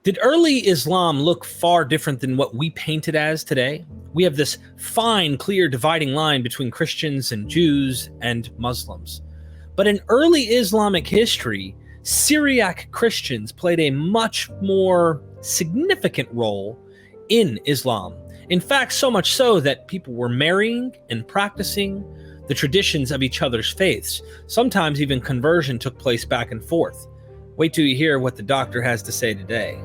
Did early Islam look far different than what we paint it as today? We have this fine, clear dividing line between Christians and Jews and Muslims. But in early Islamic history, Syriac Christians played a much more significant role in Islam. In fact, so much so that people were marrying and practicing the traditions of each other's faiths. Sometimes even conversion took place back and forth. Wait till you hear what the doctor has to say today.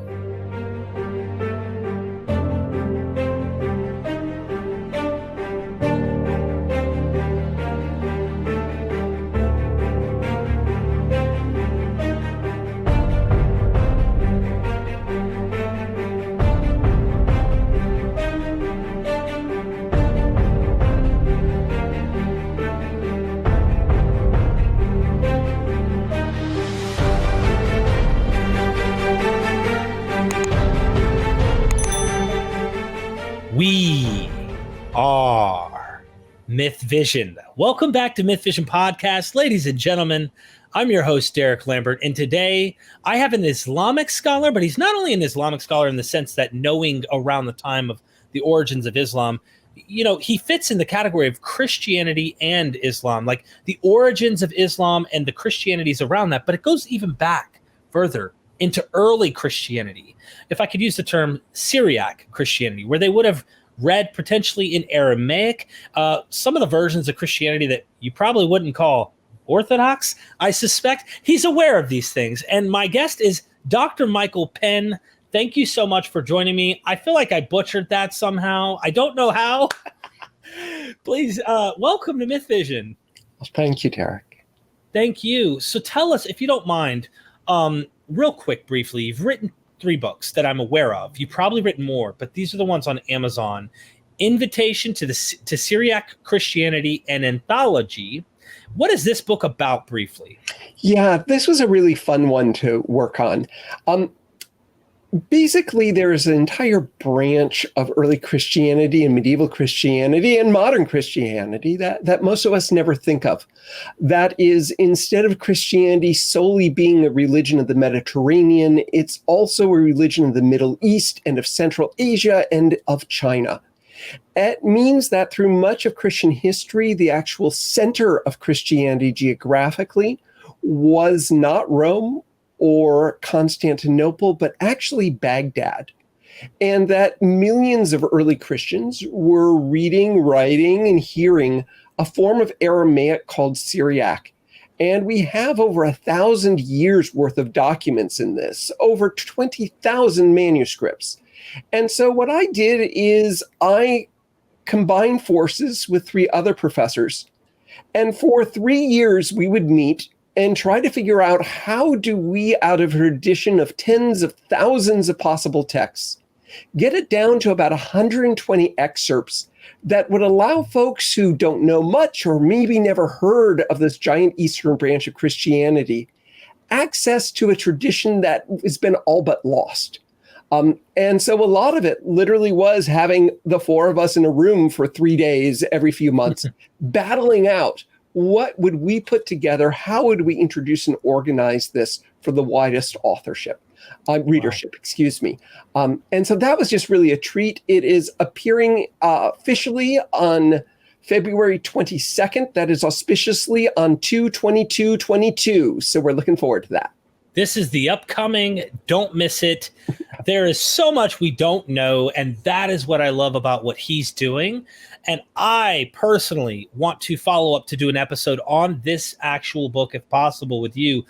We are MythVision. Welcome back to MythVision Podcast. Ladies and gentlemen, I'm your host, Derek Lambert, and today I have an Islamic scholar, but he's not only an Islamic scholar in the sense that knowing around the time of the origins of Islam, you know, he fits in the category of Christianity and Islam, like the origins of Islam and the Christianities around that, but it goes even back further into early Christianity, if I could use the term Syriac Christianity, where they would have read potentially in Aramaic, some of the versions of Christianity that you probably wouldn't call Orthodox. I suspect he's aware of these things. And my guest is Dr. Michael Penn. Thank you so much for joining me. I feel like I butchered that somehow. I don't know how. Please, welcome to MythVision. Well, thank you, Derek. Thank you. So tell us, if you don't mind, real quick, briefly, you've written 3 books that I'm aware of. You've probably written more, but these are the ones on Amazon. Invitation to Syriac Christianity and Anthology. What is this book about, briefly? Yeah, this was a really fun one to work on. Basically, there's an entire branch of early Christianity and medieval Christianity and modern Christianity that most of us never think of. That is, instead of Christianity solely being a religion of the Mediterranean, it's also a religion of the Middle East and of Central Asia and of China. It means that through much of Christian history, the actual center of Christianity geographically was not Rome or Constantinople, but actually Baghdad. And that millions of early Christians were reading, writing, and hearing a form of Aramaic called Syriac. And we have over 1,000 years worth of documents in this, over 20,000 manuscripts. And so what I did is I combined forces with 3 other professors. And for 3 years, we would meet and try to figure out how do we, out of a tradition of tens of thousands of possible texts, get it down to about 120 excerpts that would allow folks who don't know much or maybe never heard of this giant Eastern branch of Christianity access to a tradition that has been all but lost. And so a lot of it literally was having the 4 of us in a room for 3 days every few months, battling out what would we put together? How would we introduce and organize this for the widest readership, excuse me. And so that was just really a treat. It is appearing officially on February 22nd. That is auspiciously on 2/22/22. So we're looking forward to that. This is the upcoming. Don't miss it. There is so much we don't know, and that is what I love about what he's doing. And I personally want to follow up to do an episode on this actual book, if possible, with you,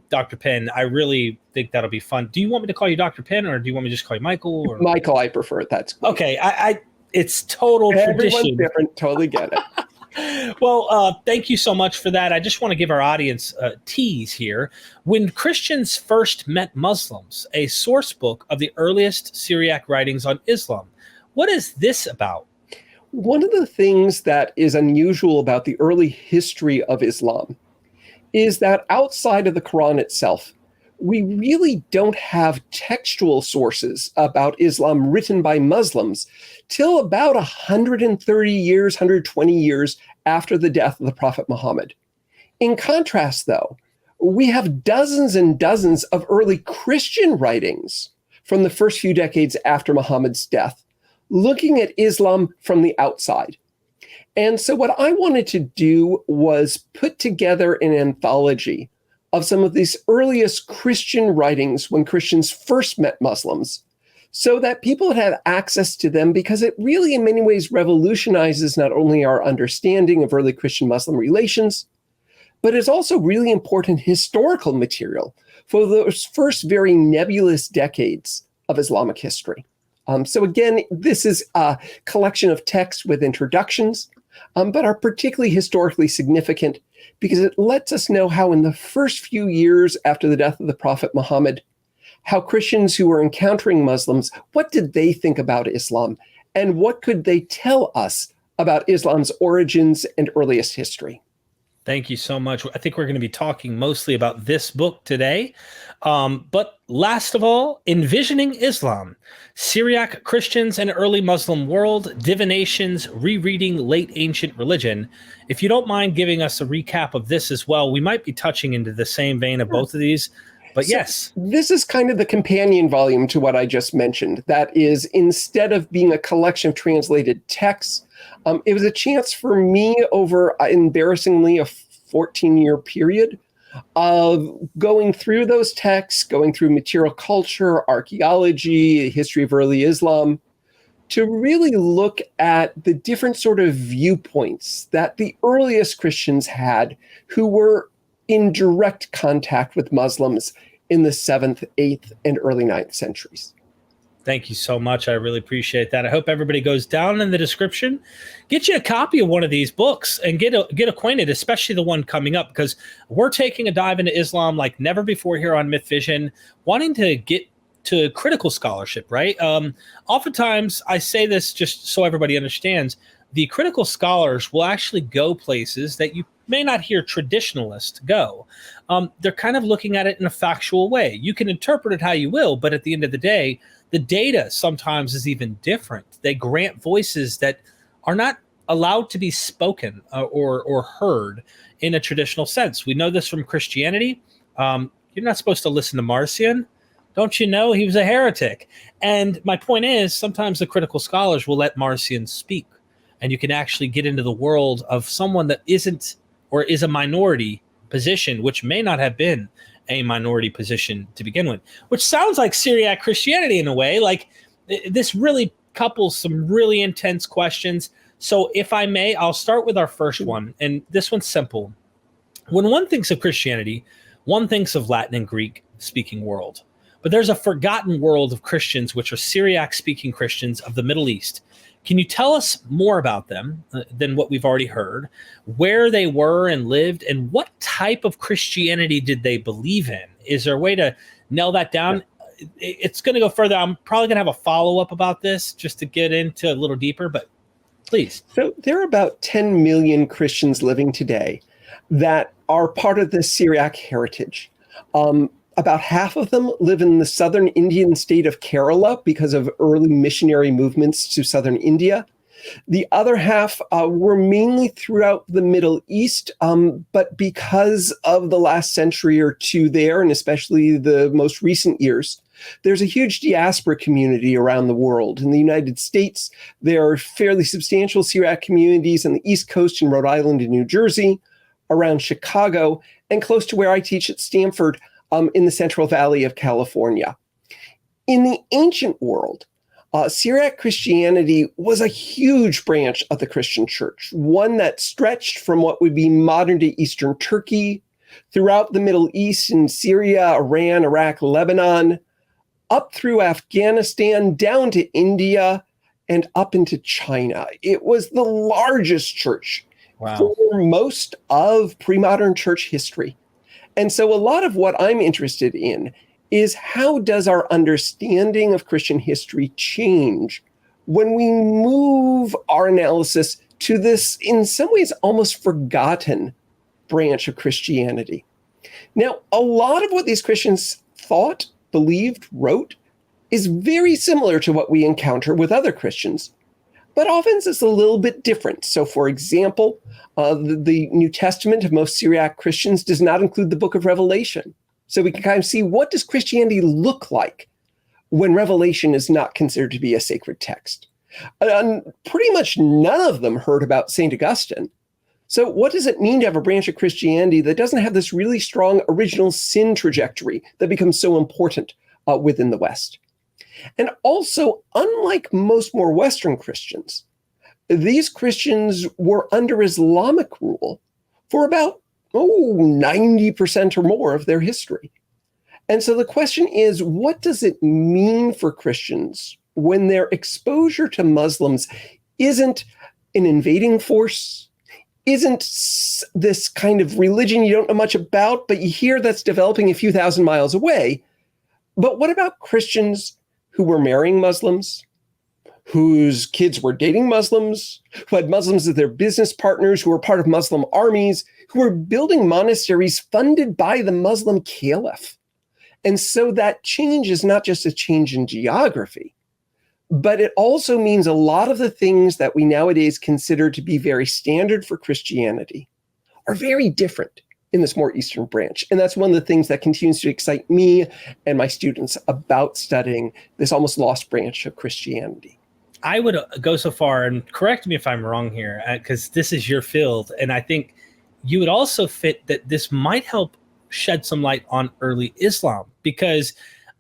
Dr. Penn. I really think that'll be fun. Do you want me to call you Dr. Penn, or do you want me to just call you Michael? Or? Michael, I prefer it. That's great. Okay. It's total Everyone's tradition. Different. Totally get it. Well, thank you so much for that. I just want to give our audience a tease here. When Christians first met Muslims, a source book of the earliest Syriac writings on Islam. What is this about? One of the things that is unusual about the early history of Islam is that outside of the Quran itself, we really don't have textual sources about Islam written by Muslims till about 130 years, 120 years after the death of the Prophet Muhammad. In contrast, though, we have dozens and dozens of early Christian writings from the first few decades after Muhammad's death, looking at Islam from the outside. And so what I wanted to do was put together an anthology of some of these earliest Christian writings when Christians first met Muslims, so that people would have access to them, because it really in many ways revolutionizes not only our understanding of early Christian-Muslim relations, but it's also really important historical material for those first very nebulous decades of Islamic history. So again, this is a collection of texts with introductions, but are particularly historically significant because it lets us know how in the first few years after the death of the Prophet Muhammad, how Christians who were encountering Muslims, what did they think about Islam? And what could they tell us about Islam's origins and earliest history? Thank you so much. I think we're going to be talking mostly about this book today. But last of all, Envisioning Islam, Syriac Christians and Early Muslim World, Divinations, Rereading Late Ancient Religion. If you don't mind giving us a recap of this as well, we might be touching into the same vein of both of these. But yes. This is kind of the companion volume to what I just mentioned. That is, instead of being a collection of translated texts, it was a chance for me over, embarrassingly, a 14-year period of going through those texts, going through material culture, archaeology, history of early Islam, to really look at the different sort of viewpoints that the earliest Christians had who were in direct contact with Muslims in the 7th, 8th, and early 9th centuries. Thank you so much. I really appreciate that. I hope everybody goes down in the description, get you a copy of one of these books and get acquainted, especially the one coming up, because we're taking a dive into Islam like never before here on MythVision, wanting to get to critical scholarship, right? Oftentimes, I say this just so everybody understands, the critical scholars will actually go places that you may not hear traditionalists go. They're kind of looking at it in a factual way. You can interpret it how you will, but at the end of the day, the data sometimes is even different. They grant voices that are not allowed to be spoken or heard in a traditional sense. We know this from Christianity. You're not supposed to listen to Marcion. Don't you know he was a heretic? And my point is, sometimes the critical scholars will let Marcion speak, and you can actually get into the world of someone that isn't or is a minority position, which may not have been a minority position to begin with, which sounds like Syriac Christianity in a way. Like, this really couples some really intense questions. So if I may, I'll start with our first one, and this one's simple. When one thinks of Christianity, one thinks of Latin and Greek speaking world, but there's a forgotten world of Christians, which are Syriac speaking Christians of the Middle East. Can you tell us more about them than what we've already heard, where they were and lived, and what type of Christianity did they believe in? Is there a way to nail that down? Yeah. It's going to go further. I'm probably going to have a follow-up about this just to get into a little deeper, but please. So there are about 10 million Christians living today that are part of the Syriac heritage. About half of them live in the southern Indian state of Kerala because of early missionary movements to southern India. The other half were mainly throughout the Middle East, but because of the last century or two there, and especially the most recent years, there's a huge diaspora community around the world. In the United States, there are fairly substantial Syriac communities on the East Coast in Rhode Island and New Jersey, around Chicago, and close to where I teach at Stanford, in the Central Valley of California. In the ancient world, Syriac Christianity was a huge branch of the Christian church, one that stretched from what would be modern-day Eastern Turkey, throughout the Middle East in Syria, Iran, Iraq, Lebanon, up through Afghanistan, down to India, and up into China. It was the largest church for most of pre-modern church history. And so a lot of what I'm interested in is, how does our understanding of Christian history change when we move our analysis to this, in some ways, almost forgotten branch of Christianity? Now, a lot of what these Christians thought, believed, wrote is very similar to what we encounter with other Christians, but often it's a little bit different. So, for example, the New Testament of most Syriac Christians does not include the book of Revelation. So we can kind of see, what does Christianity look like when Revelation is not considered to be a sacred text. And pretty much none of them heard about St. Augustine. So what does it mean to have a branch of Christianity that doesn't have this really strong original sin trajectory that becomes so important within the West? And also, unlike most more Western Christians, these Christians were under Islamic rule for about 90% or more of their history. And so the question is, what does it mean for Christians when their exposure to Muslims isn't an invading force, isn't this kind of religion you don't know much about, but you hear that's developing a few thousand miles away? But what about Christians who were marrying Muslims, whose kids were dating Muslims, who had Muslims as their business partners, who were part of Muslim armies, who were building monasteries funded by the Muslim caliph? And so that change is not just a change in geography, but it also means a lot of the things that we nowadays consider to be very standard for Christianity are very different in this more Eastern branch. And that's one of the things that continues to excite me and my students about studying this almost lost branch of Christianity. I would go so far, and correct me if I'm wrong here, because this is your field, and I think you would also fit that this might help shed some light on early Islam, because,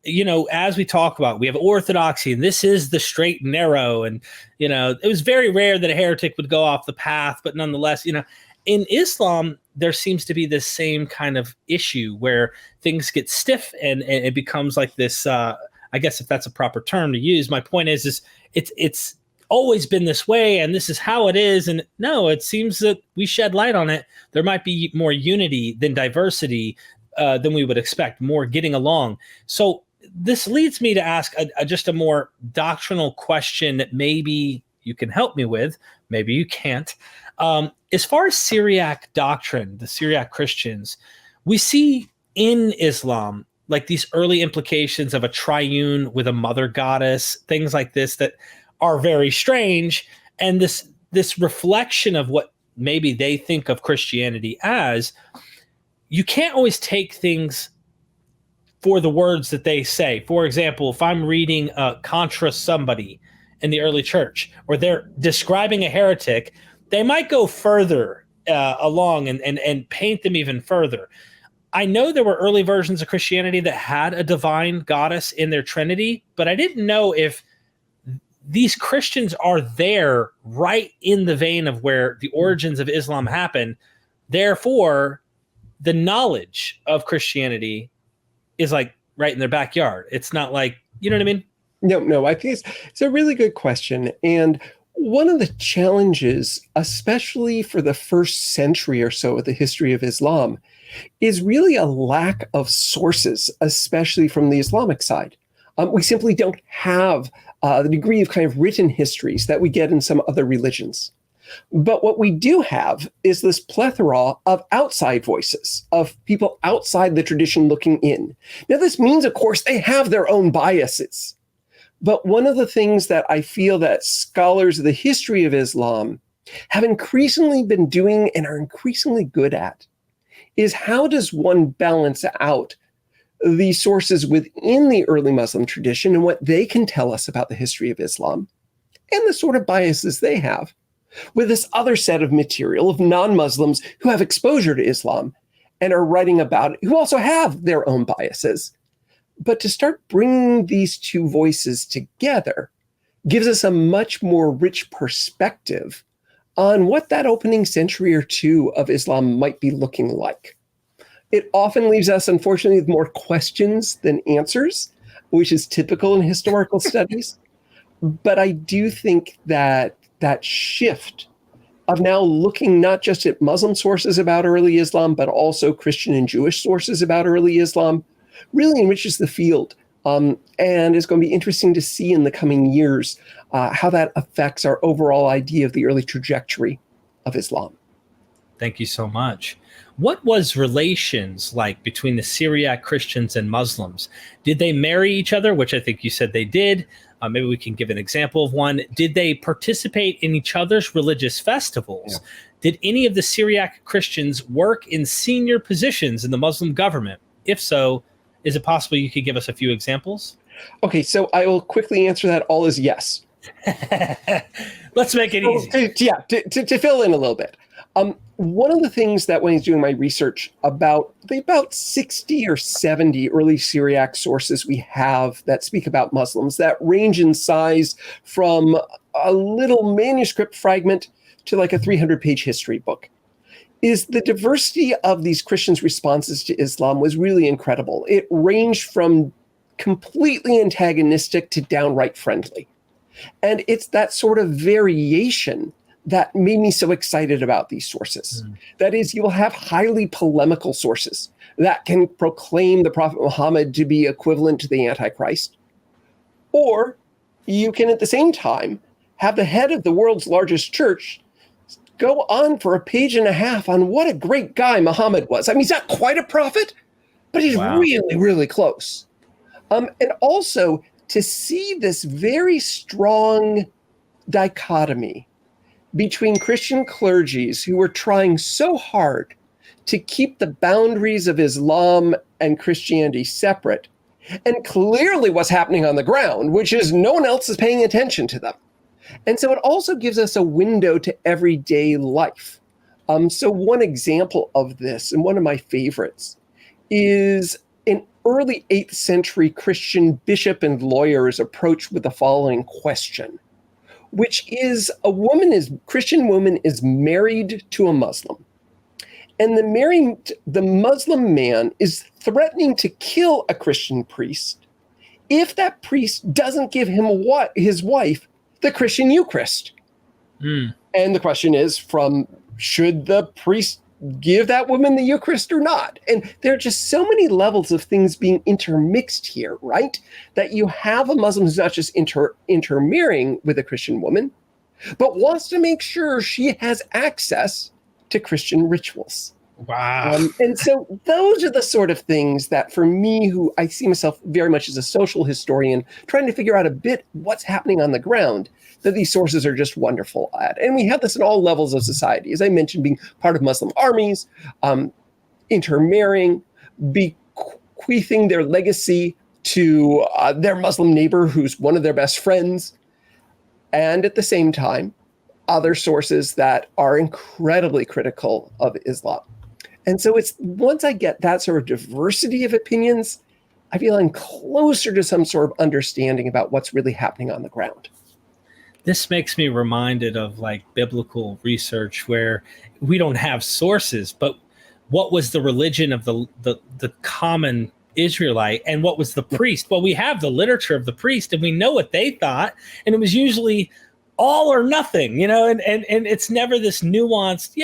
you know, as we talk about, we have orthodoxy, and this is the straight and narrow, and, you know, it was very rare that a heretic would go off the path, but nonetheless, you know, in Islam, there seems to be this same kind of issue where things get stiff and it becomes like this, I guess if that's a proper term to use. My point is it's always been this way and this is how it is. And no, it seems that we shed light on it. There might be more unity than diversity than we would expect, more getting along. So this leads me to ask just a more doctrinal question that maybe you can help me with, maybe you can't. As far as Syriac doctrine, the Syriac Christians, we see in Islam like these early implications of a triune with a mother goddess, things like this that are very strange. And this reflection of what maybe they think of Christianity as, you can't always take things for the words that they say. For example, if I'm reading contra somebody in the early church, or they're describing a heretic, they might go further along and paint them even further. I know there were early versions of Christianity that had a divine goddess in their trinity, but I didn't know if these Christians are there right in the vein of where the origins of Islam happen. Therefore, the knowledge of Christianity is like right in their backyard. It's not like, you know what I mean? No, I think it's a really good question. And one of the challenges, especially for the first century or so of the history of Islam, is really a lack of sources, especially from the Islamic side. We simply don't have the degree of kind of written histories that we get in some other religions. But what we do have is this plethora of outside voices, of people outside the tradition looking in. Now, this means, of course, they have their own biases. But one of the things that I feel that scholars of the history of Islam have increasingly been doing and are increasingly good at is how does one balance out the sources within the early Muslim tradition and what they can tell us about the history of Islam and the sort of biases they have with this other set of material of non-Muslims who have exposure to Islam and are writing about it, who also have their own biases. But to start bringing these two voices together gives us a much more rich perspective on what that opening century or two of Islam might be looking like. It often leaves us, unfortunately, with more questions than answers, which is typical in historical studies. But I do think that that shift of now looking not just at Muslim sources about early Islam, but also Christian and Jewish sources about early Islam really enriches the field. And it's going to be interesting to see in the coming years how that affects our overall idea of the early trajectory of Islam. Thank you so much. What was relations like between the Syriac Christians and Muslims? Did they marry each other, which I think you said they did? Maybe we can give an example of one. Did they participate in each other's religious festivals? Yeah. Did any of the Syriac Christians work in senior positions in the Muslim government? If so, is it possible you could give us a few examples? Okay, so I will quickly answer that all as yes. Let's make it easy. To fill in a little bit. One of the things that when I was doing my research about the about 60 or 70 early Syriac sources we have that speak about Muslims that range in size from a little manuscript fragment to like a 300-page history book, is the diversity of these Christians' responses to Islam was really incredible. It ranged from completely antagonistic to downright friendly. And it's that sort of variation that made me so excited about these sources. That is, you will have highly polemical sources that can proclaim the Prophet Muhammad to be equivalent to the Antichrist. Or you can, at the same time, have the head of the world's largest church go on for a page and a half on what a great guy Muhammad was. I mean, he's not quite a prophet, but he's really, really close. And also to see this very strong dichotomy between Christian clergies who were trying so hard to keep the boundaries of Islam and Christianity separate, and clearly what's happening on the ground, which is no one else is paying attention to them. And so it also gives us a window to everyday life. So one example of this, and one of my favorites, is an early 8th century Christian bishop and lawyer's approach with the following question, which is Christian woman is married to a Muslim. And the Muslim man is threatening to kill a Christian priest if that priest doesn't give him his wife the Christian Eucharist. And the question is should the priest give that woman the Eucharist or not? And there are just so many levels of things being intermixed here, right? That you have a Muslim who's not just intermarrying with a Christian woman, but wants to make sure she has access to Christian rituals. Wow. And so those are the sort of things that for me, who I see myself very much as a social historian, trying to figure out a bit what's happening on the ground, that these sources are just wonderful at. And we have this in all levels of society. As I mentioned, being part of Muslim armies, intermarrying, bequeathing their legacy to their Muslim neighbor who's one of their best friends. And at the same time, other sources that are incredibly critical of Islam. And so it's once I get that sort of diversity of opinions, I feel I'm closer to some sort of understanding about what's really happening on the ground. This makes me reminded of like biblical research where we don't have sources, but what was the religion of the common Israelite and what was the priest? Well, we have the literature of the priest and we know what they thought. And it was usually all or nothing, and it's never this nuanced,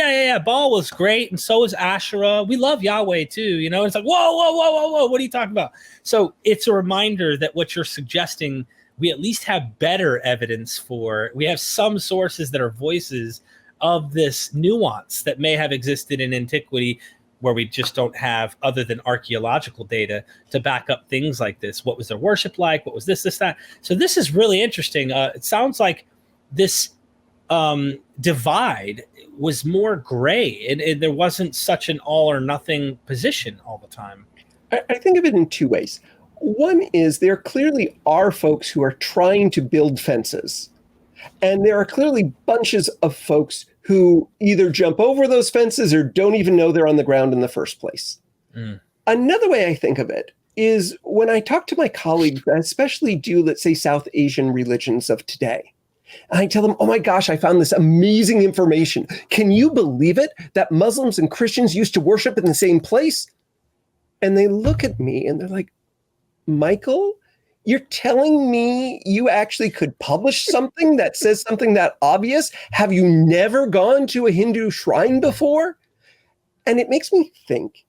Baal was great and so is Asherah. We love Yahweh too, it's like, whoa, what are you talking about? So it's a reminder that what you're suggesting, we at least have better evidence for. We have some sources that are voices of this nuance that may have existed in antiquity where we just don't have other than archaeological data to back up things like this. What was their worship like? What was this, that? So this is really interesting. It sounds like this divide was more gray and there wasn't such an all or nothing position all the time. I think of it in two ways. One is there clearly are folks who are trying to build fences. And there are clearly bunches of folks who either jump over those fences or don't even know they're on the ground in the first place. Another way I think of it is when I talk to my colleagues, I especially do, let's say, South Asian religions of today. And I tell them, oh my gosh, I found this amazing information. Can you believe it? That Muslims and Christians used to worship in the same place? And they look at me and they're like, Michael, you're telling me you actually could publish something that says something that obvious? Have you never gone to a Hindu shrine before? And it makes me think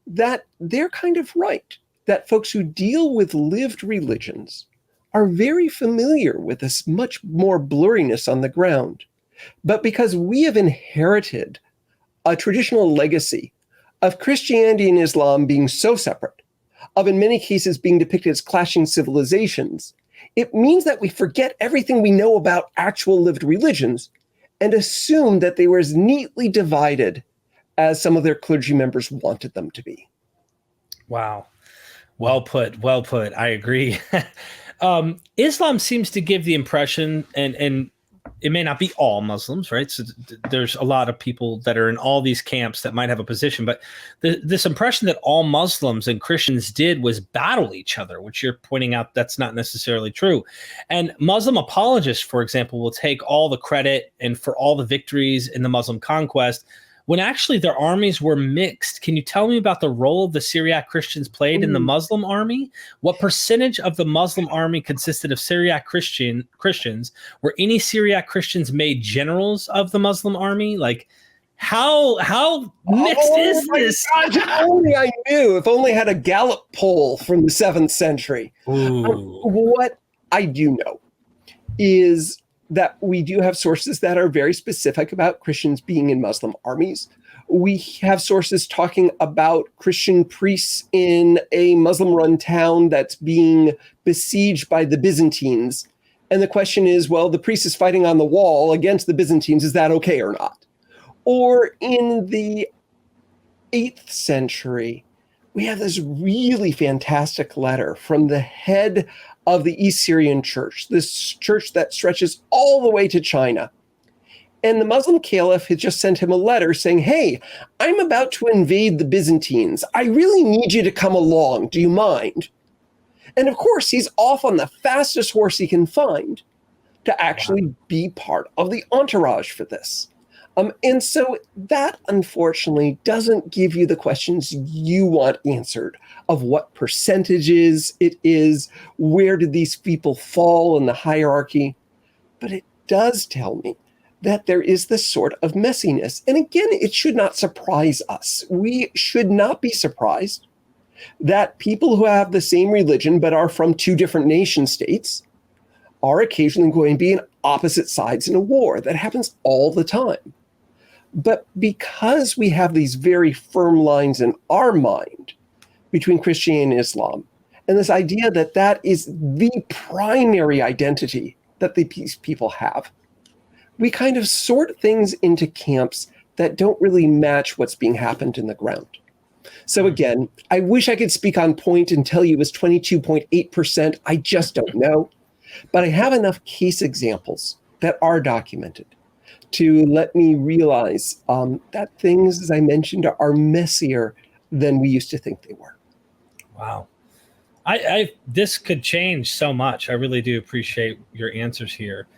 that they're kind of right, that folks who deal with lived religions are very familiar with this much more blurriness on the ground. But because we have inherited a traditional legacy of Christianity and Islam being so separate, of in many cases being depicted as clashing civilizations, it means that we forget everything we know about actual lived religions and assume that they were as neatly divided as some of their clergy members wanted them to be. Wow. Well put. Well put. I agree. Islam seems to give the impression, and it may not be all Muslims, right? So there's a lot of people that are in all these camps that might have a position, but this impression that all Muslims and Christians did was battle each other, which you're pointing out that's not necessarily true. And Muslim apologists, for example, will take all the credit and for all the victories in the Muslim conquest, when actually their armies were mixed. Can you tell me about the role of the Syriac Christians played in the Muslim army? What percentage of the Muslim army consisted of Syriac Christians? Were any Syriac Christians made generals of the Muslim army? Like, how mixed is this? Gosh, if only I knew. If only I had a Gallup poll from the 7th century. What I do know is that we do have sources that are very specific about Christians being in Muslim armies. We have sources talking about Christian priests in a Muslim-run town that's being besieged by the Byzantines. And the question is, well, the priest is fighting on the wall against the Byzantines. Is that okay or not? Or in the 8th century, we have this really fantastic letter from the head of the East Syrian church, this church that stretches all the way to China. And the Muslim caliph had just sent him a letter saying, hey, I'm about to invade the Byzantines. I really need you to come along. Do you mind? And of course, he's off on the fastest horse he can find to actually be part of the entourage for this. And so that, unfortunately, doesn't give you the questions you want answered of what percentages it is, where did these people fall in the hierarchy. But it does tell me that there is this sort of messiness. And again, it should not surprise us. We should not be surprised that people who have the same religion but are from two different nation states are occasionally going to be on opposite sides in a war. That happens all the time. But because we have these very firm lines in our mind between Christianity and Islam, and this idea that that is the primary identity that these people have, we kind of sort things into camps that don't really match what's being happened in the ground. So again, I wish I could speak on point and tell you it was 22.8%. I just don't know. But I have enough case examples that are documented to let me realize that things, as I mentioned, are messier than we used to think they were. Wow. This could change so much. I really do appreciate your answers here.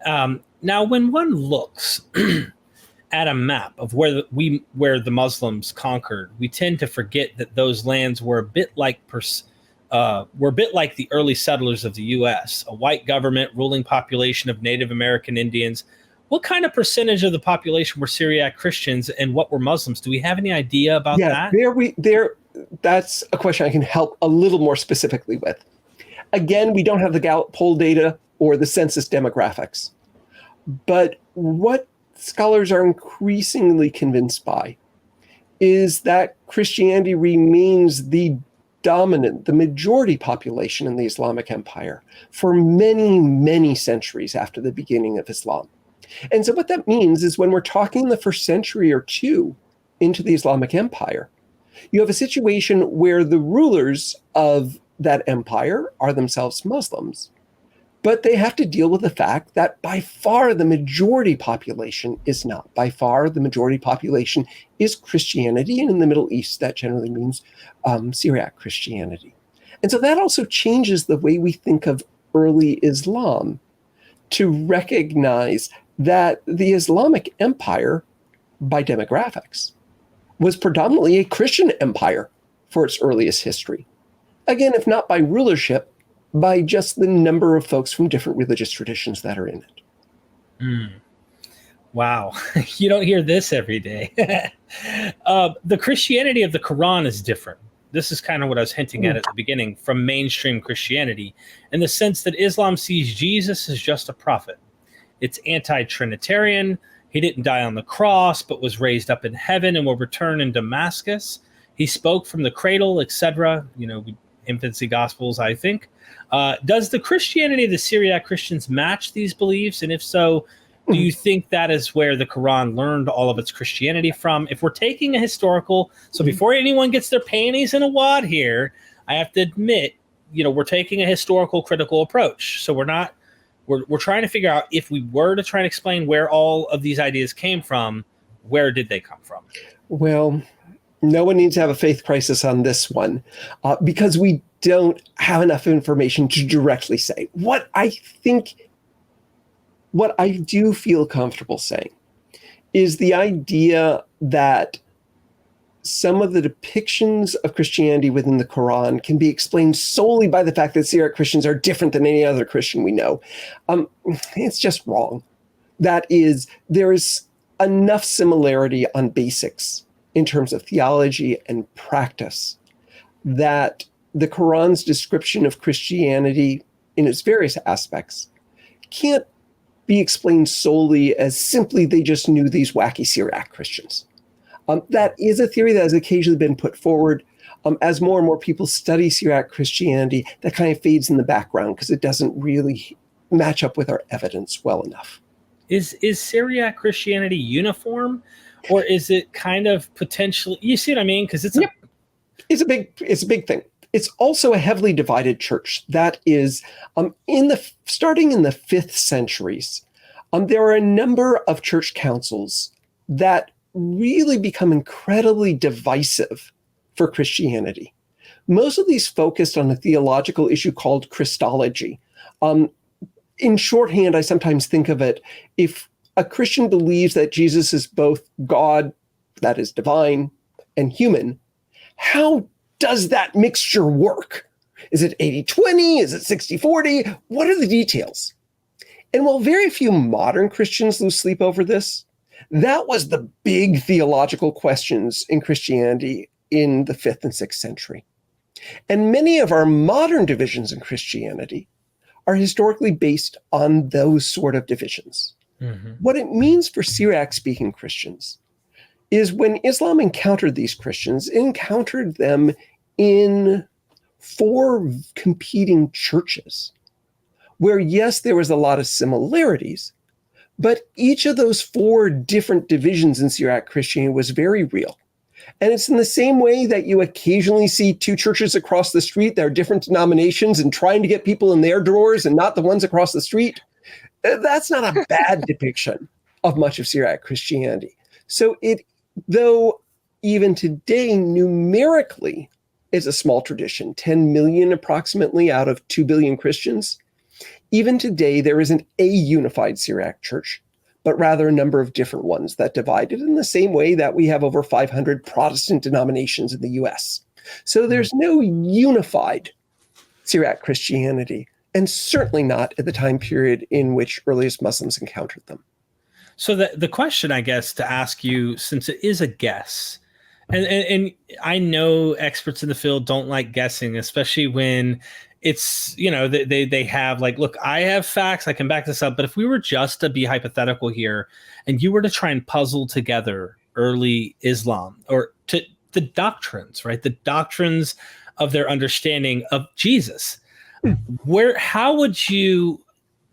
Now, when one looks at a map of where the Muslims conquered, we tend to forget that those lands were a bit like the early settlers of the U.S., a white government, ruling population of Native American Indians. What kind of percentage of the population were Syriac Christians and what were Muslims? Do we have any idea about that? That's a question I can help a little more specifically with. Again, we don't have the Gallup poll data or the census demographics. But what scholars are increasingly convinced by is that Christianity remains the dominant, the majority population in the Islamic Empire for many, many centuries after the beginning of Islam. And so what that means is when we're talking the first century or two into the Islamic Empire, you have a situation where the rulers of that empire are themselves Muslims, but they have to deal with the fact that by far the majority population is not. By far the majority population is Christianity, and in the Middle East that generally means Syriac Christianity. And so that also changes the way we think of early Islam to recognize that the Islamic Empire, by demographics, was predominantly a Christian empire for its earliest history. Again, if not by rulership, by just the number of folks from different religious traditions that are in it. Wow. You don't hear this every day. The Christianity of the Quran is different. This is kind of what I was hinting at the beginning from mainstream Christianity, in the sense that Islam sees Jesus as just a prophet. It's anti-Trinitarian. He didn't die on the cross, but was raised up in heaven and will return in Damascus. He spoke from the cradle, etc. Infancy Gospels, I think. Does the Christianity of the Syriac Christians match these beliefs? And if so, do you think that is where the Quran learned all of its Christianity from? If we're taking a historical, so before anyone gets their panties in a wad here, I have to admit, we're taking a historical critical approach. So we're trying to figure out, if we were to try and explain where all of these ideas came from, where did they come from? Well, no one needs to have a faith crisis on this one, because we don't have enough information to directly say. What I do feel comfortable saying is the idea that some of the depictions of Christianity within the Quran can be explained solely by the fact that Syriac Christians are different than any other Christian we know. It's just wrong. That is, there is enough similarity on basics in terms of theology and practice that the Quran's description of Christianity in its various aspects can't be explained solely as simply they just knew these wacky Syriac Christians. That is a theory that has occasionally been put forward. As more and more people study Syriac Christianity, that kind of fades in the background because it doesn't really match up with our evidence well enough. Is Syriac Christianity uniform, or is it kind of potentially? You see what I mean? Because it's a big thing. It's also a heavily divided church. That is, starting in the 5th centuries, there are a number of church councils that really become incredibly divisive for Christianity. Most of these focused on a theological issue called Christology. In shorthand, I sometimes think of it, if a Christian believes that Jesus is both God, that is divine, and human, how does that mixture work? Is it 80-20? Is it 60-40? What are the details? And while very few modern Christians lose sleep over this, that was the big theological questions in Christianity in the 5th and 6th century. And many of our modern divisions in Christianity are historically based on those sort of divisions. Mm-hmm. What it means for Syriac-speaking Christians is when Islam encountered these Christians, it encountered them in 4 competing churches, where, yes, there was a lot of similarities, but each of those 4 different divisions in Syriac Christianity was very real. And it's in the same way that you occasionally see 2 churches across the street that are different denominations and trying to get people in their drawers and not the ones across the street. That's not a bad depiction of much of Syriac Christianity. So though even today numerically is a small tradition, 10 million approximately out of 2 billion Christians, even today there isn't a unified Syriac church, but rather a number of different ones that divided in the same way that we have over 500 Protestant denominations in the US. So there's no unified Syriac Christianity, and certainly not at the time period in which earliest Muslims encountered them. So the question, I guess, to ask you, since it is a guess, and I know experts in the field don't like guessing, especially when it's, they have like, look, I have facts, I can back this up. But if we were just to be hypothetical here, and you were to try and puzzle together early Islam or to the doctrines, right? The doctrines of their understanding of Jesus, how would you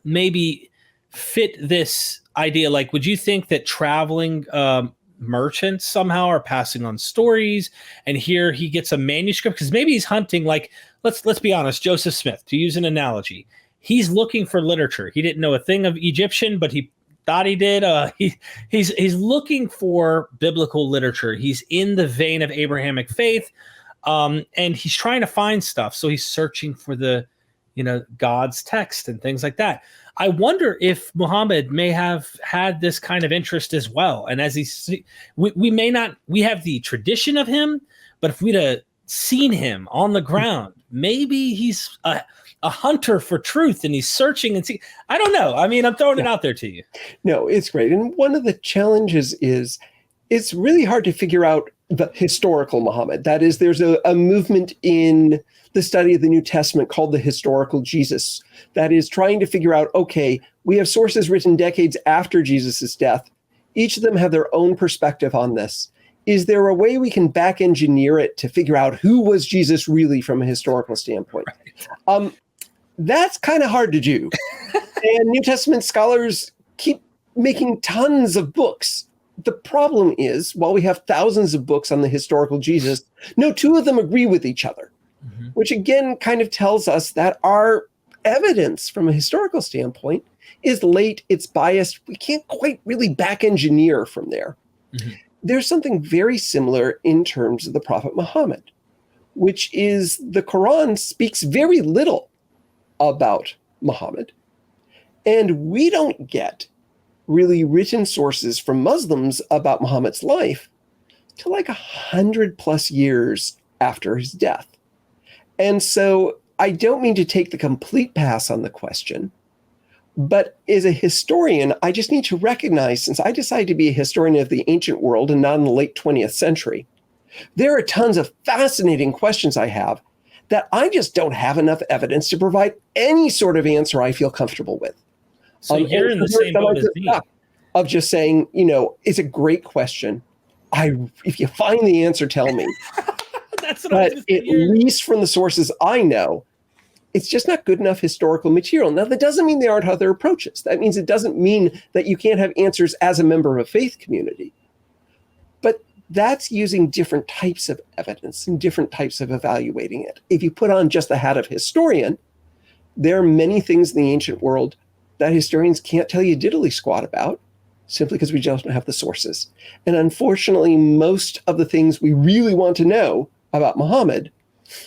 maybe fit this idea? Like, would you think that traveling merchants somehow are passing on stories, and here he gets a manuscript because maybe he's hunting, like, let's be honest, Joseph Smith, to use an analogy, he's looking for literature. He didn't know a thing of Egyptian, but he thought he did. He's looking for biblical literature. He's in the vein of Abrahamic faith, and he's trying to find stuff. So he's searching for the God's text and things like that. I wonder if Muhammad may have had this kind of interest as well. And as we have the tradition of him, but if we'd have seen him on the ground, maybe he's a hunter for truth and he's searching and see. I don't know. I mean, I'm throwing it out there to you. No, it's great. And one of the challenges is it's really hard to figure out the historical Muhammad. That is, there's a movement in the study of the New Testament called the historical Jesus. That is trying to figure out, okay, we have sources written decades after Jesus' death. Each of them have their own perspective on this. Is there a way we can back engineer it to figure out who was Jesus really from a historical standpoint? Right. That's kind of hard to do. And New Testament scholars keep making tons of books. The problem is, while we have thousands of books on the historical Jesus, no 2 of them agree with each other. which again kind of tells us that our evidence from a historical standpoint is late, it's biased. We can't quite really back engineer from there. There's something very similar in terms of the Prophet Muhammad, which is the Quran speaks very little about Muhammad. And we don't get really written sources from Muslims about Muhammad's life till like 100+ years after his death. And so I don't mean to take the complete pass on the question, but as a historian, I just need to recognize, since I decided to be a historian of the ancient world and not in the late 20th century, there are tons of fascinating questions I have that I just don't have enough evidence to provide any sort of answer I feel comfortable with. So you're in the same boat as me. Of just saying, it's a great question. If you find the answer, tell me. That's what but at least from the sources I know, it's just not good enough historical material. Now, that doesn't mean there aren't other approaches. That means it doesn't mean that you can't have answers as a member of a faith community. But that's using different types of evidence and different types of evaluating it. If you put on just the hat of historian, there are many things in the ancient world that historians can't tell you diddly squat about, simply because we just don't have the sources. And unfortunately, most of the things we really want to know about Muhammad,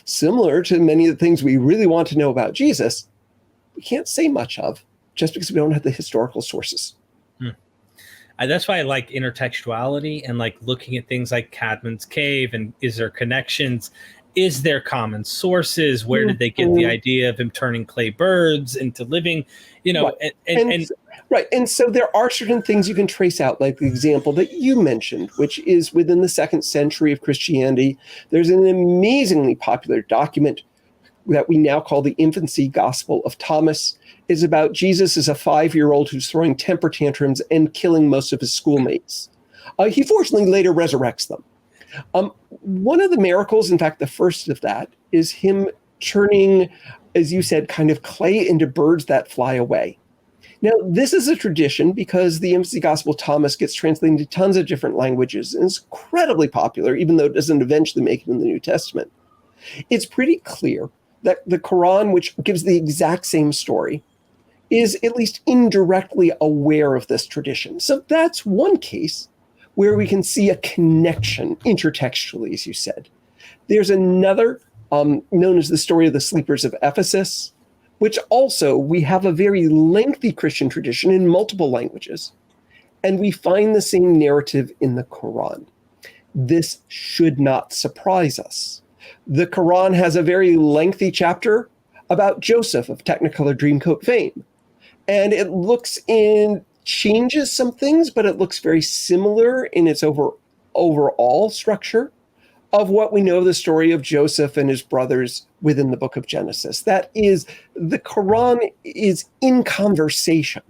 similar to many of the things we really want to know about Jesus, we can't say much of just because we don't have the historical sources. That's why I like intertextuality and like looking at things like Cadman's Cave and is there connections? Is there common sources? Where did they get the idea of him turning clay birds into living? Right. And so there are certain things you can trace out, like the example that you mentioned, which is within the 2nd century of Christianity. There's an amazingly popular document that we now call the Infancy Gospel of Thomas. It's about Jesus as a 5-year-old who's throwing temper tantrums and killing most of his schoolmates. He fortunately later resurrects them. One of the miracles, in fact, the first of that, is him turning, as you said, kind of clay into birds that fly away. Now, this is a tradition because the Infancy Gospel of Thomas gets translated into tons of different languages and is incredibly popular, even though it doesn't eventually make it in the New Testament. It's pretty clear that the Quran, which gives the exact same story, is at least indirectly aware of this tradition. So that's one case where we can see a connection intertextually, as you said. There's another known as the story of the sleepers of Ephesus, which also we have a very lengthy Christian tradition in multiple languages. And we find the same narrative in the Quran. This should not surprise us. The Quran has a very lengthy chapter about Joseph of Technicolor Dreamcoat fame. And it changes some things, but it looks very similar in its overall structure of what we know of the story of Joseph and his brothers within the book of Genesis. That is, the Quran is in conversation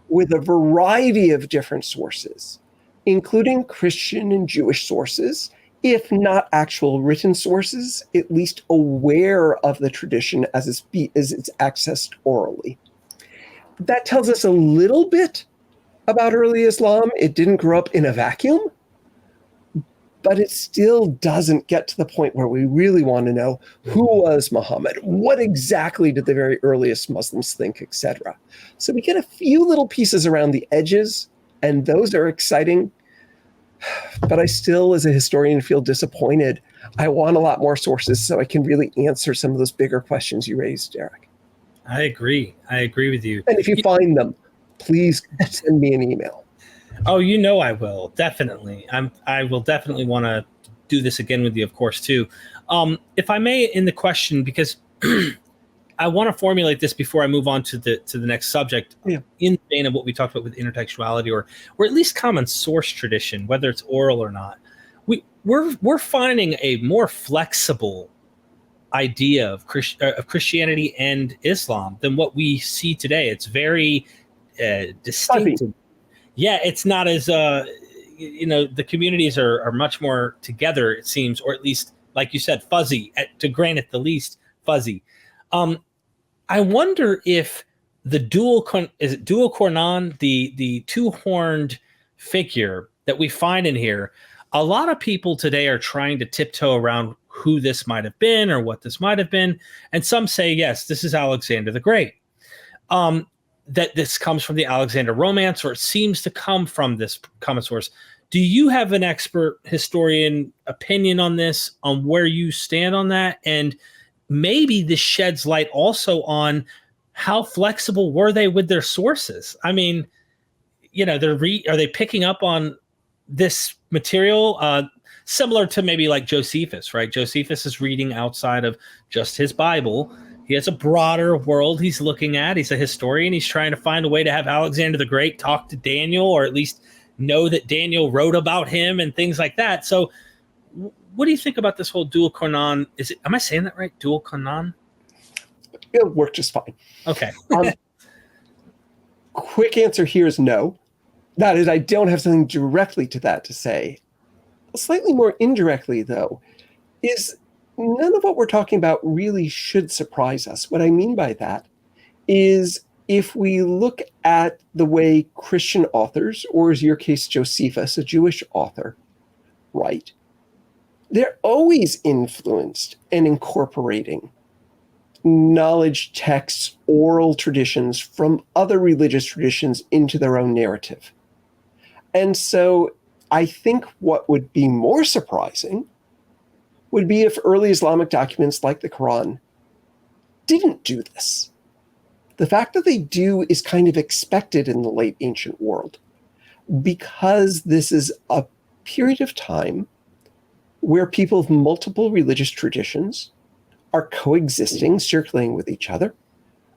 with a variety of different sources, including Christian and Jewish sources, if not actual written sources, at least aware of the tradition as it's accessed orally. That tells us a little bit about early Islam. It didn't grow up in a vacuum, but it still doesn't get to the point where we really want to know who was Muhammad, what exactly did the very earliest Muslims think, etc. So we get a few little pieces around the edges, and those are exciting. But I still, as a historian, feel disappointed. I want a lot more sources so I can really answer some of those bigger questions you raised, Derek. I agree. I agree with you. And if you find them, please send me an email. Oh, I will. Definitely. I will definitely want to do this again with you, of course, too. If I may, in the question, because I want to formulate this before I move on to the next subject, in the vein of what we talked about with intertextuality, or at least common source tradition, whether it's oral or not. We're finding a more flexible idea of Christianity and Islam than what we see today. It's very distinct. Yeah, it's not as the communities are much more together, it seems, or at least, like you said, fuzzy. To grant it the least, fuzzy. I wonder if the dual cornan, the two-horned figure that we find in here, a lot of people today are trying to tiptoe around who this might have been or what this might have been. And some say, yes, this is Alexander the Great. That this comes from the Alexander Romance, or it seems to come from this common source. Do you have an expert historian opinion on this, on where you stand on that? And maybe this sheds light also on how flexible were they with their sources? I mean, you know, are they picking up on this material similar to maybe like Josephus, right? Josephus is reading outside of just his Bible. He has a broader world he's looking at. He's a historian. He's trying to find a way to have Alexander the Great talk to Daniel, or at least know that Daniel wrote about him and things like that. So what do you think about this whole dual canon? Am I saying that right? Dual canon? It'll work just fine. Okay. Quick answer here is no. That is, I don't have something directly to that to say. Slightly more indirectly, though, is none of what we're talking about really should surprise us. What I mean by that is if we look at the way Christian authors, or as your case, Josephus, a Jewish author, write, they're always influenced and incorporating knowledge, texts, oral traditions from other religious traditions into their own narrative. And so I think what would be more surprising would be if early Islamic documents like the Quran didn't do this. The fact that they do is kind of expected in the late ancient world, because this is a period of time where people of multiple religious traditions are coexisting, circulating with each other.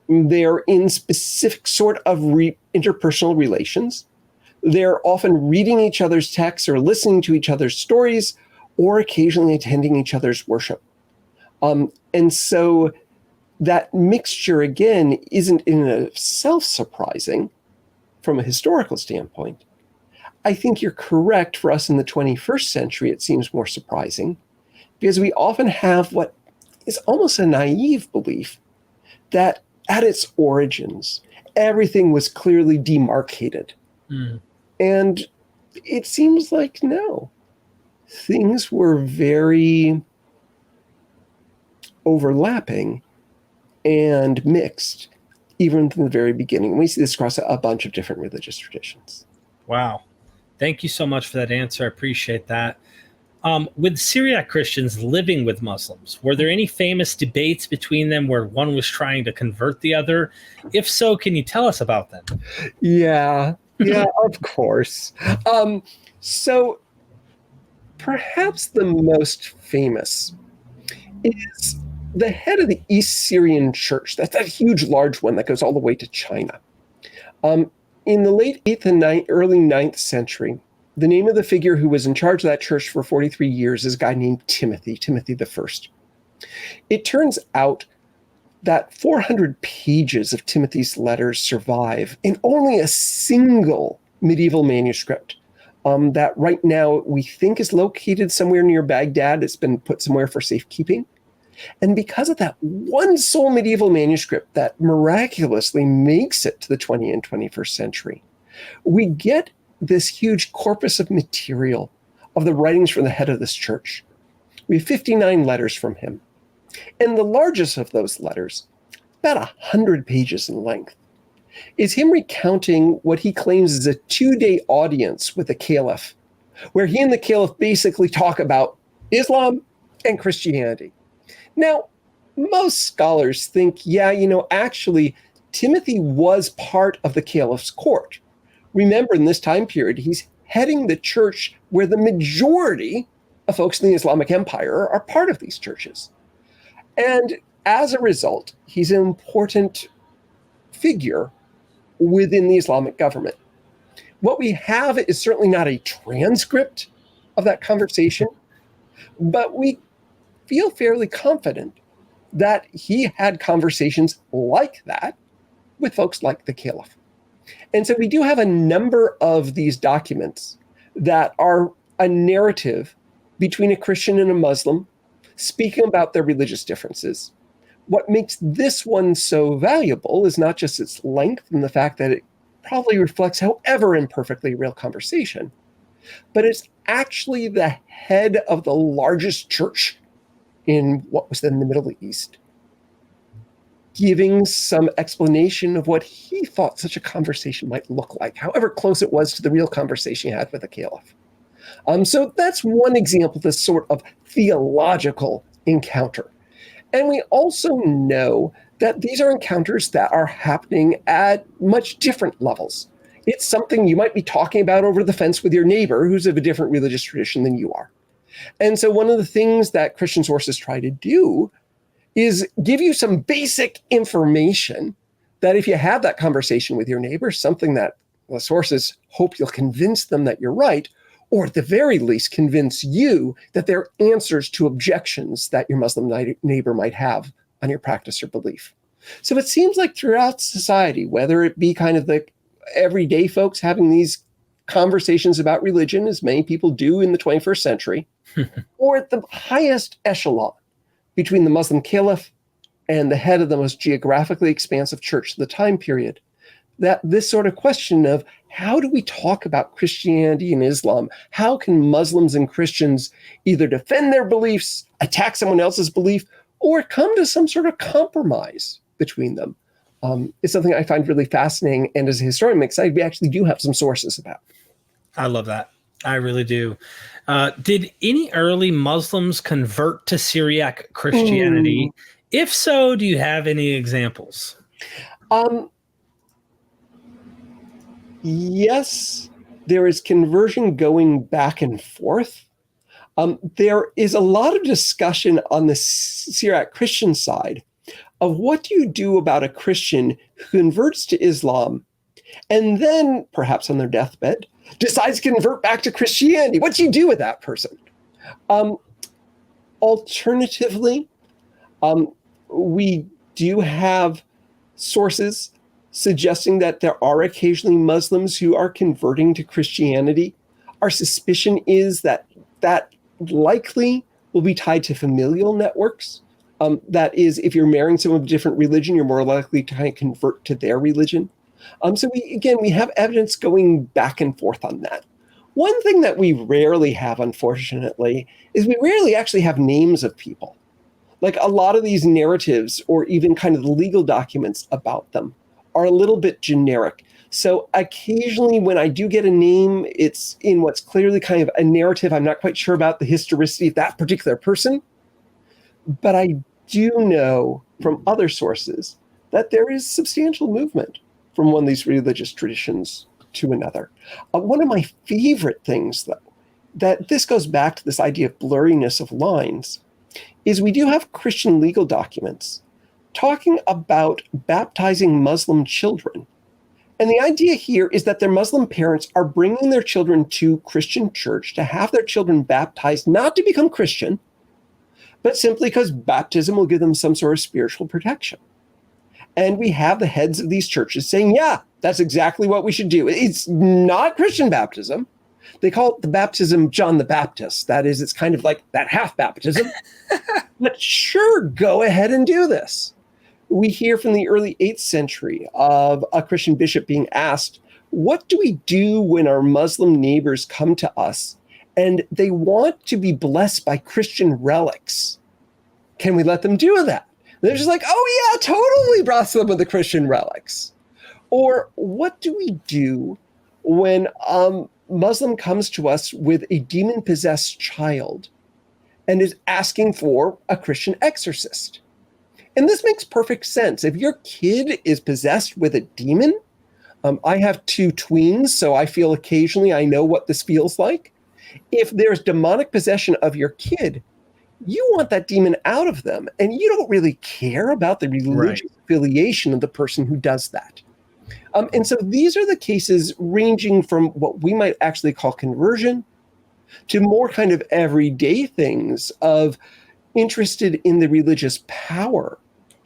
They're in specific sort of interpersonal relations. They're often reading each other's texts or listening to each other's stories, or occasionally attending each other's worship. And so that mixture, again, isn't in and of itself surprising from a historical standpoint. I think you're correct. For us in the 21st century, it seems more surprising, because we often have what is almost a naive belief that at its origins, everything was clearly demarcated. And it seems like no. Things were very overlapping and mixed, even from the very beginning. We see this across a bunch of different religious traditions. Wow. Thank you so much for that answer. I appreciate that. With Syriac Christians living with Muslims, were there any famous debates between them where one was trying to convert the other? If so, can you tell us about them? Yeah, of course. So perhaps the most famous is the head of the East Syrian church. That's that huge, large one that goes all the way to China. In the late 8th and early 9th century, the name of the figure who was in charge of that church for 43 years is a guy named Timothy I. It turns out that 400 pages of Timothy's letters survive in only a single medieval manuscript that right now we think is located somewhere near Baghdad. It's been put somewhere for safekeeping. And because of that one sole medieval manuscript that miraculously makes it to the 20th and 21st century, we get this huge corpus of material of the writings from the head of this church. We have 59 letters from him. And the largest of those letters, about 100 pages in length, is him recounting what he claims is a 2-day audience with the caliph, where he and the caliph basically talk about Islam and Christianity. Now, most scholars think, actually, Timothy was part of the caliph's court. Remember, in this time period, he's heading the church where the majority of folks in the Islamic Empire are part of these churches. And as a result, he's an important figure within the Islamic government. What we have is certainly not a transcript of that conversation, but we feel fairly confident that he had conversations like that with folks like the caliph. And so we do have a number of these documents that are a narrative between a Christian and a Muslim speaking about their religious differences. What makes this one so valuable is not just its length and the fact that it probably reflects, however imperfectly, real conversation, but it's actually the head of the largest church in what was then the Middle East, giving some explanation of what he thought such a conversation might look like, however close it was to the real conversation he had with the caliph. So that's one example of this sort of theological encounter. And we also know that these are encounters that are happening at much different levels. It's something you might be talking about over the fence with your neighbor who's of a different religious tradition than you are. And so one of the things that Christian sources try to do is give you some basic information that if you have that conversation with your neighbor, something that the sources hope you'll convince them that you're right, or at the very least convince you that they're answers to objections that your Muslim neighbor might have on your practice or belief. So it seems like throughout society, whether it be kind of the everyday folks having these conversations about religion, as many people do in the 21st century, or at the highest echelon between the Muslim caliph and the head of the most geographically expansive church of the time period, that this sort of question of how do we talk about Christianity and Islam? How can Muslims and Christians either defend their beliefs, attack someone else's belief, or come to some sort of compromise between them? Is something I find really fascinating. And as a historian, I'm excited we actually do have some sources about. I love that. I really do. Did any early Muslims convert to Syriac Christianity? If so, do you have any examples? Yes, there is conversion going back and forth. There is a lot of discussion on the Syriac Christian side of what do you do about a Christian who converts to Islam and then, perhaps on their deathbed, decides to convert back to Christianity. What do you do with that person? Alternatively, we do have sources suggesting that there are occasionally Muslims who are converting to Christianity. Our suspicion is that that likely will be tied to familial networks. That is, if you're marrying someone of a different religion, you're more likely to kind of convert to their religion. So we have evidence going back and forth on that. One thing that we rarely have, unfortunately, is we rarely actually have names of people. Like a lot of these narratives or even kind of the legal documents about them are a little bit generic. So occasionally when I do get a name, it's in what's clearly kind of a narrative. I'm not quite sure about the historicity of that particular person, but I do know from other sources that there is substantial movement from one of these religious traditions to another. One of my favorite things, though, that this goes back to this idea of blurriness of lines, is we do have Christian legal documents talking about baptizing Muslim children. And the idea here is that their Muslim parents are bringing their children to Christian church to have their children baptized, not to become Christian, but simply because baptism will give them some sort of spiritual protection. And we have the heads of these churches saying, yeah, that's exactly what we should do. It's not Christian baptism. They call it the baptism John the Baptist. That is, it's kind of like that half baptism. But sure, go ahead and do this. We hear from the early 8th century of a Christian bishop being asked, what do we do when our Muslim neighbors come to us and they want to be blessed by Christian relics? Can we let them do that? They're just like, oh yeah, totally bless them with the Christian relics. Or what do we do when Muslim comes to us with a demon-possessed child and is asking for a Christian exorcist? And this makes perfect sense. If your kid is possessed with a demon, I have 2 tweens, so I feel occasionally I know what this feels like. If there's demonic possession of your kid, you want that demon out of them, and you don't really care about the religious affiliation of the person who does that. And so these are the cases ranging from what we might actually call conversion to more kind of everyday things of interested in the religious power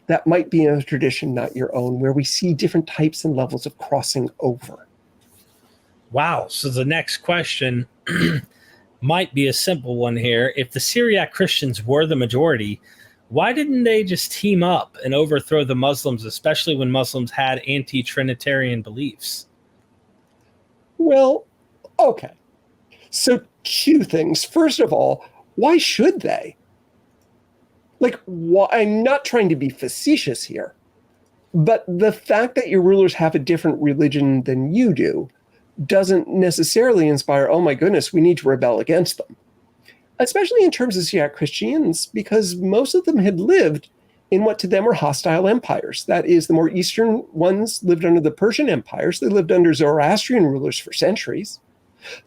that might be in a tradition not your own, where we see different types and levels of crossing over. Wow. So the next question might be a simple one here. If the Syriac Christians were the majority, why didn't they just team up and overthrow the Muslims, especially when Muslims had anti-Trinitarian beliefs? Well, okay. So 2 things. First of all, why should they? Like, I'm not trying to be facetious here, but the fact that your rulers have a different religion than you do doesn't necessarily inspire, oh my goodness, we need to rebel against them. Especially in terms of Syriac Christians, because most of them had lived in what to them were hostile empires. That is, the more eastern ones lived under the Persian empires. They lived under Zoroastrian rulers for centuries.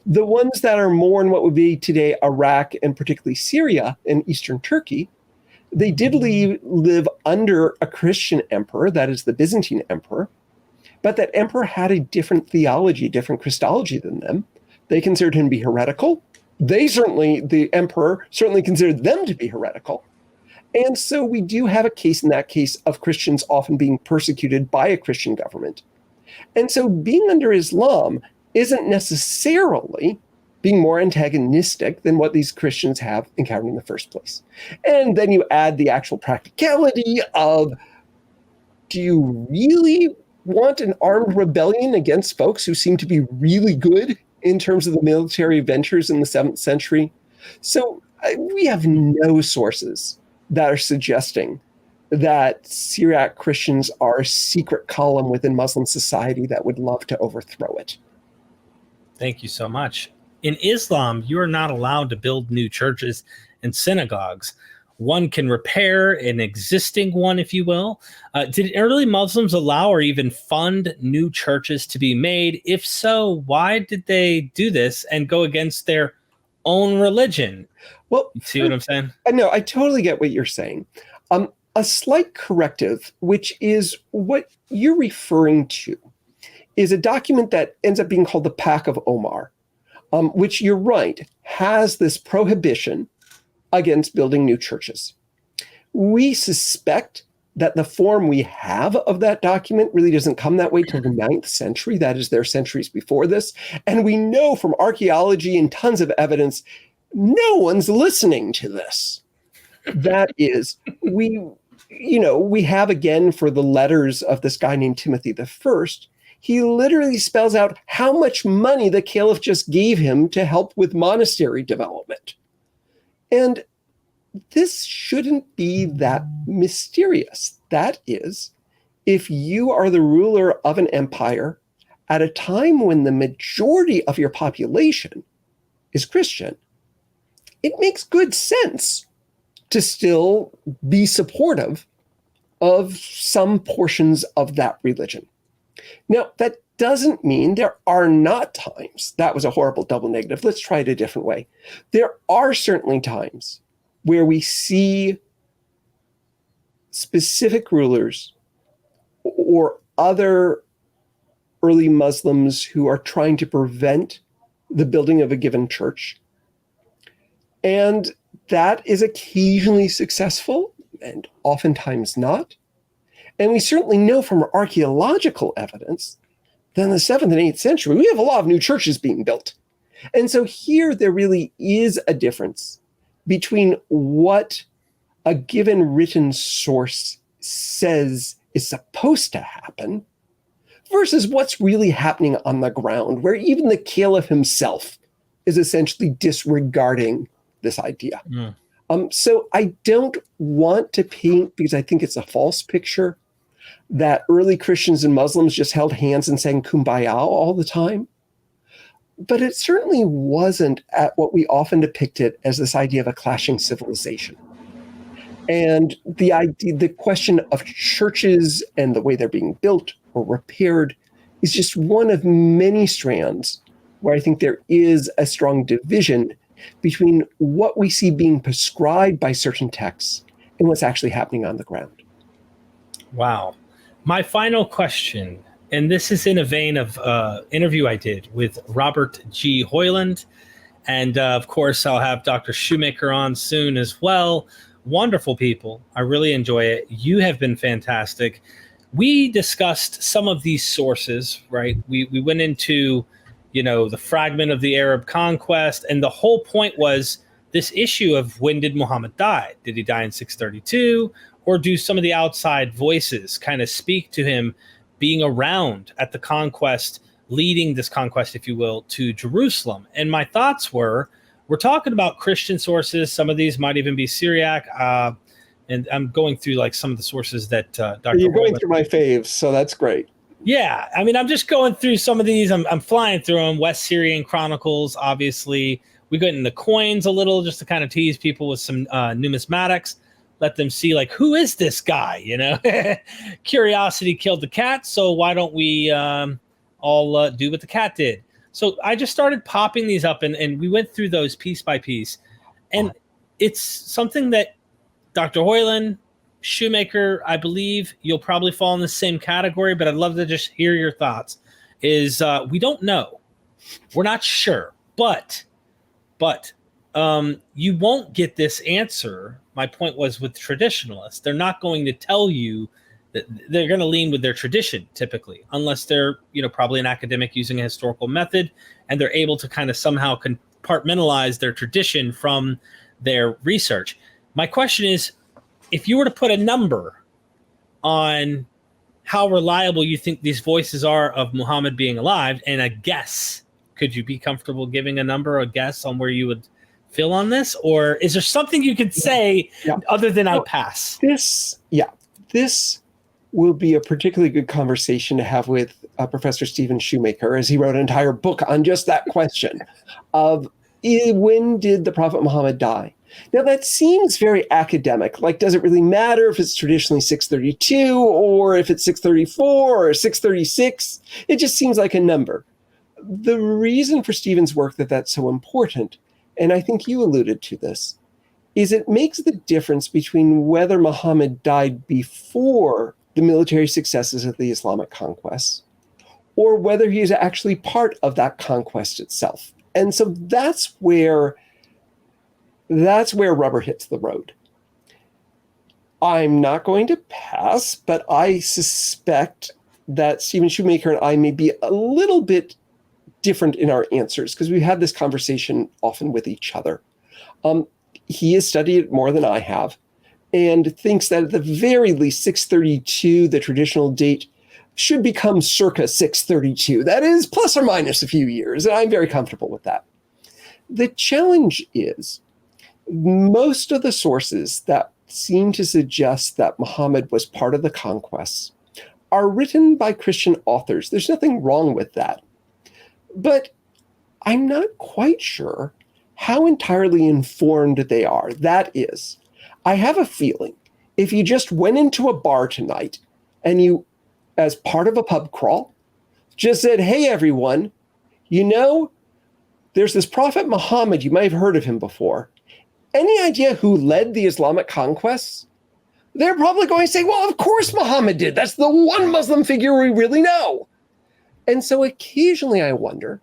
The ones that are more in what would be today Iraq and particularly Syria and eastern Turkey, they did live under a Christian emperor, that is the Byzantine emperor, but that emperor had a different theology, different Christology than them. They considered him to be heretical. The emperor certainly considered them to be heretical. And so we do have a case in that case of Christians often being persecuted by a Christian government. And so being under Islam isn't necessarily being more antagonistic than what these Christians have encountered in the first place. And then you add the actual practicality of, do you really want an armed rebellion against folks who seem to be really good in terms of the military ventures in the 7th century? So we have no sources that are suggesting that Syriac Christians are a secret column within Muslim society that would love to overthrow it. Thank you so much. In Islam, you are not allowed to build new churches and synagogues. One can repair an existing one, if you will. Did early Muslims allow or even fund new churches to be made? If so, why did they do this and go against their own religion? Well, you see what I'm saying? No, I totally get what you're saying. A slight corrective, which is what you're referring to, is a document that ends up being called the Pact of Omar, which, you're right, has this prohibition against building new churches. We suspect that the form we have of that document really doesn't come that way till the 9th century. That is, there are centuries before this. And we know from archaeology and tons of evidence, no one's listening to this. That is, we have, again, for the letters of this guy named Timothy I, he literally spells out how much money the caliph just gave him to help with monastery development. And this shouldn't be that mysterious. That is, if you are the ruler of an empire at a time when the majority of your population is Christian, it makes good sense to still be supportive of some portions of that religion. Now, that doesn't mean there are not times. That was a horrible double negative. Let's try it a different way. There are certainly times where we see specific rulers or other early Muslims who are trying to prevent the building of a given church. And that is occasionally successful and oftentimes not. And we certainly know from archaeological evidence that in the 7th and 8th century, we have a lot of new churches being built. And so here there really is a difference between what a given written source says is supposed to happen versus what's really happening on the ground, where even the caliph himself is essentially disregarding this idea. So I don't want to paint, because I think it's a false picture, that early Christians and Muslims just held hands and sang Kumbaya all the time. But it certainly wasn't at what we often depicted as this idea of a clashing civilization. And the question of churches and the way they're being built or repaired is just one of many strands where I think there is a strong division between what we see being prescribed by certain texts and what's actually happening on the ground. Wow. My final question, and this is in a vein of interview I did with Robert G. Hoyland, and of course I'll have Dr. Shoemaker on soon as well. Wonderful people. I really enjoy it. You have been fantastic. We discussed some of these sources, right? We went into, the fragment of the Arab conquest, and the whole point was this issue of when did Muhammad die? Did he die in 632? Or do some of the outside voices kind of speak to him being around at the conquest, leading this conquest, if you will, to Jerusalem? And my thoughts were, we're talking about Christian sources. Some of these might even be Syriac. And I'm going through like some of the sources that Dr. You're going Hoyland, through my faves, so that's great. yeah, I mean, I'm just going through some of these. I'm flying through them. West Syrian Chronicles, obviously. We got into coins a little just to kind of tease people with some numismatics. Let them see, like, who is this guy? You know, curiosity killed the cat. So why don't we all do what the cat did? So I just started popping these up, and we went through those piece by piece. And it's something that Dr. Hoyland, Shoemaker, I believe you'll probably fall in the same category, but I'd love to just hear your thoughts. Is we don't know. We're not sure. But you won't get this answer. My point was with traditionalists. They're not going to tell you that they're going to lean with their tradition typically, unless they're, probably an academic using a historical method, and they're able to kind of somehow compartmentalize their tradition from their research. My question is, if you were to put a number on how reliable you think these voices are of Muhammad being alive, and a guess, could you be comfortable giving a number or a guess on where you would feel on this? Or is there something you could say other than I pass? This will be a particularly good conversation to have with Professor Stephen Shoemaker, as he wrote an entire book on just that question of when did the Prophet Muhammad die? Now, that seems very academic. Like, does it really matter if it's traditionally 632 or if it's 634 or 636? It just seems like a number. The reason for Stephen's work that's so important, and I think you alluded to this, is it makes the difference between whether Muhammad died before the military successes of the Islamic conquests or whether he is actually part of that conquest itself. And so that's where rubber hits the road. I'm not going to pass, but I suspect that Stephen Shoemaker and I may be a little bit different in our answers because we've had this conversation often with each other. He has studied it more than I have and thinks that at the very least 632, the traditional date, should become circa 632. That is plus or minus a few years, and I'm very comfortable with that. The challenge is most of the sources that seem to suggest that Muhammad was part of the conquests are written by Christian authors. There's nothing wrong with that. But I'm not quite sure how entirely informed they are. That is, I have a feeling if you just went into a bar tonight and you, as part of a pub crawl, just said, hey, everyone, there's this Prophet Muhammad, you might have heard of him before. Any idea who led the Islamic conquests? They're probably going to say, well, of course Muhammad did. That's the one Muslim figure we really know. And so occasionally I wonder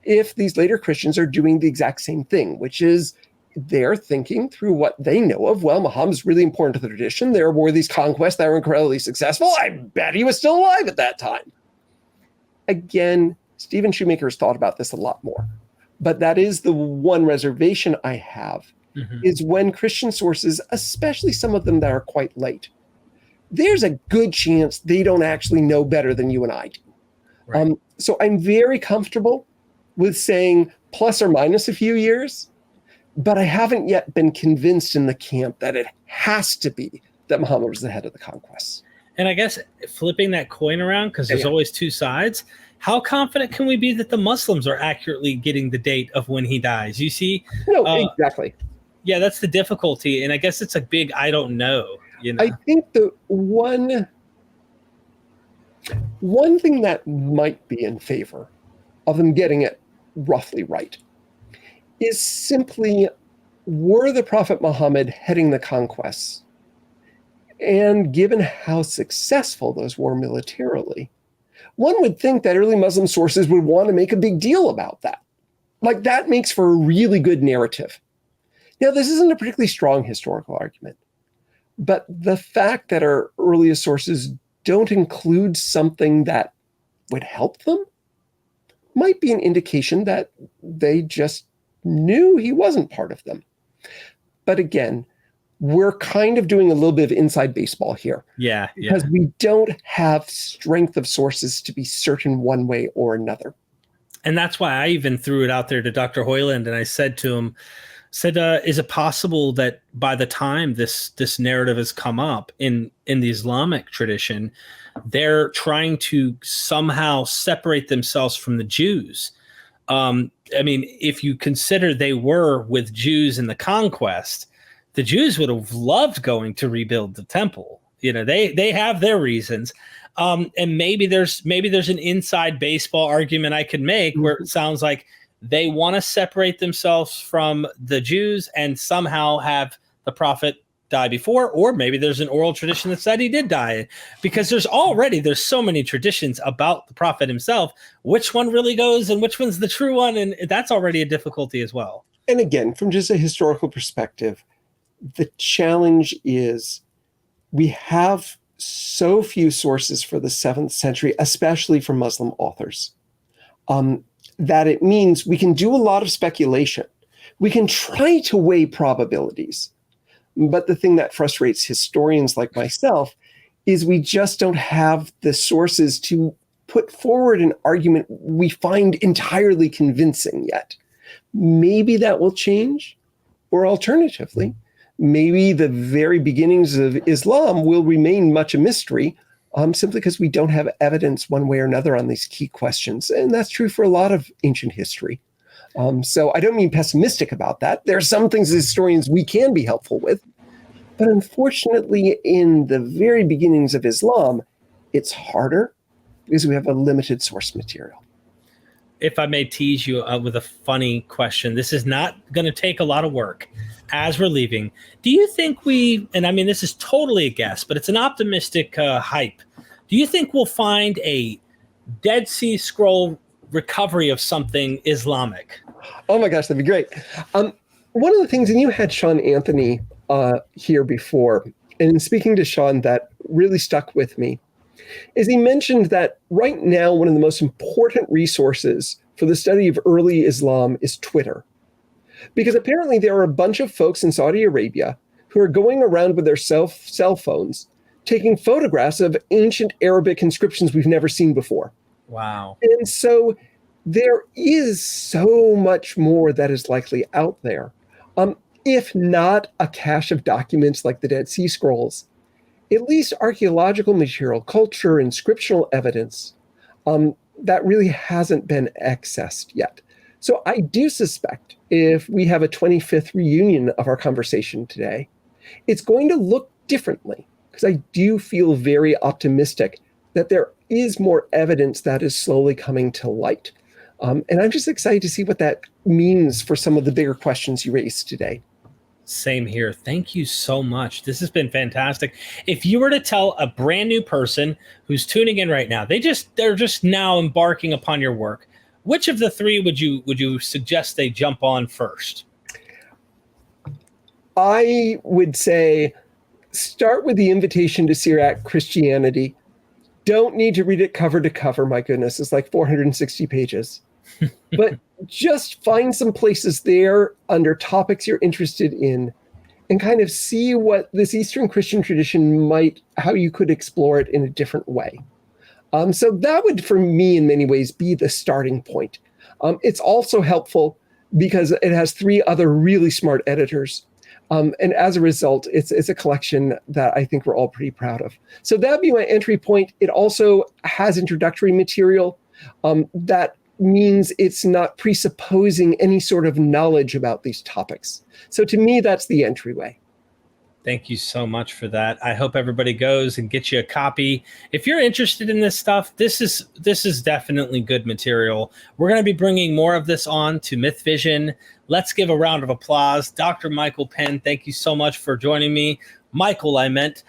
if these later Christians are doing the exact same thing, which is they're thinking through what they know of, well, Muhammad's really important to the tradition. There were these conquests that were incredibly successful. I bet he was still alive at that time. Again, Stephen Shoemaker has thought about this a lot more. But that is the one reservation I have, is when Christian sources, especially some of them that are quite late, there's a good chance they don't actually know better than you and I do. Right. So I'm very comfortable with saying plus or minus a few years, but I haven't yet been convinced in the camp that it has to be that Muhammad was the head of the conquests. And I guess flipping that coin around, because there's always two sides, how confident can we be that the Muslims are accurately getting the date of when he dies? You see? No, exactly. Yeah, that's the difficulty. And I guess it's a big I don't know. I think the one thing that might be in favor of them getting it roughly right is simply, were the Prophet Muhammad heading the conquests? And given how successful those were militarily, one would think that early Muslim sources would want to make a big deal about that. Like, that makes for a really good narrative. Now, this isn't a particularly strong historical argument, but the fact that our earliest sources don't include something that would help them might be an indication that they just knew he wasn't part of them. But again, we're kind of doing a little bit of inside baseball here. Yeah. Because we don't have strength of sources to be certain one way or another. And that's why I even threw it out there to Dr. Hoyland, and I said to him, said, is it possible that by the time this narrative has come up in the Islamic tradition, they're trying to somehow separate themselves from the Jews? I mean, if you consider they were with Jews in the conquest, the Jews would have loved going to rebuild the temple. You know, they have their reasons. And maybe there's an inside baseball argument I could make where it sounds like they want to separate themselves from the Jews and somehow have the prophet die before, or maybe there's an oral tradition that said he did die, because there's so many traditions about the prophet himself. Which one really goes and which one's the true one? And that's already a difficulty as well. And again, from just a historical perspective, the challenge is we have so few sources for the 7th century, especially from Muslim authors, that it means we can do a lot of speculation. We can try to weigh probabilities. But the thing that frustrates historians like myself is we just don't have the sources to put forward an argument we find entirely convincing yet. Maybe that will change, or alternatively, maybe the very beginnings of Islam will remain much a mystery, simply because we don't have evidence one way or another on these key questions. And that's true for a lot of ancient history. So I don't mean pessimistic about that. There are some things as historians we can be helpful with. But unfortunately, in the very beginnings of Islam, it's harder because we have a limited source material. If I may tease you with a funny question, this is not going to take a lot of work. As we're leaving, do you think and I mean, this is totally a guess, but it's an optimistic hype. Do you think we'll find a Dead Sea Scroll recovery of something Islamic? Oh my gosh, that'd be great. One of the things, and you had Sean Anthony here before, and in speaking to Sean, that really stuck with me, is he mentioned that right now one of the most important resources for the study of early Islam is Twitter. Because apparently there are a bunch of folks in Saudi Arabia who are going around with their cell phones, taking photographs of ancient Arabic inscriptions we've never seen before. Wow. And so there is so much more that is likely out there. If not a cache of documents like the Dead Sea Scrolls, at least archaeological material, culture, inscriptional evidence that really hasn't been accessed yet. So I do suspect if we have a 25th reunion of our conversation today, it's going to look differently, because I do feel very optimistic that there is more evidence that is slowly coming to light. And I'm just excited to see what that means for some of the bigger questions you raised today. Same here. Thank you so much. This has been fantastic. If you were to tell a brand new person who's tuning in right now, they're just now embarking upon your work, which of the three would you suggest they jump on first? I would say start with the Invitation to Syriac Christianity. Don't need to read it cover to cover. My goodness, it's like 460 pages. But just find some places there under topics you're interested in and kind of see what this Eastern Christian tradition how you could explore it in a different way. So that would, for me, in many ways, be the starting point. It's also helpful because it has 3 other really smart editors. And as a result, it's a collection that I think we're all pretty proud of. So that'd be my entry point. It also has introductory material that means it's not presupposing any sort of knowledge about these topics. So to me, that's the entryway. Thank you so much for that. I hope everybody goes and gets you a copy. If you're interested in this stuff, this is definitely good material. We're going to be bringing more of this on to MythVision. Let's give a round of applause. Dr. Michael Penn, thank you so much for joining me. Michael, I meant.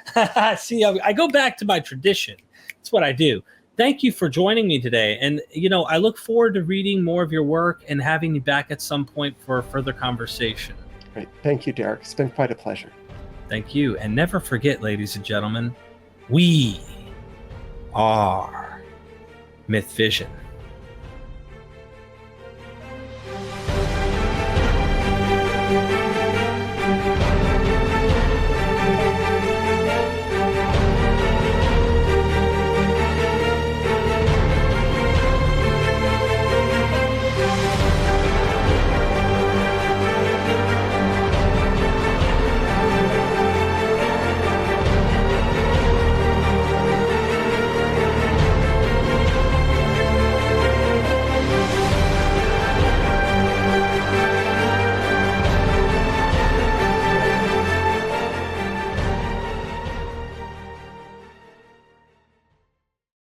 See, I go back to my tradition. That's what I do. Thank you for joining me today. And, I look forward to reading more of your work and having you back at some point for a further conversation. Great. Thank you, Derek. It's been quite a pleasure. Thank you. And never forget, ladies and gentlemen, we are MythVision.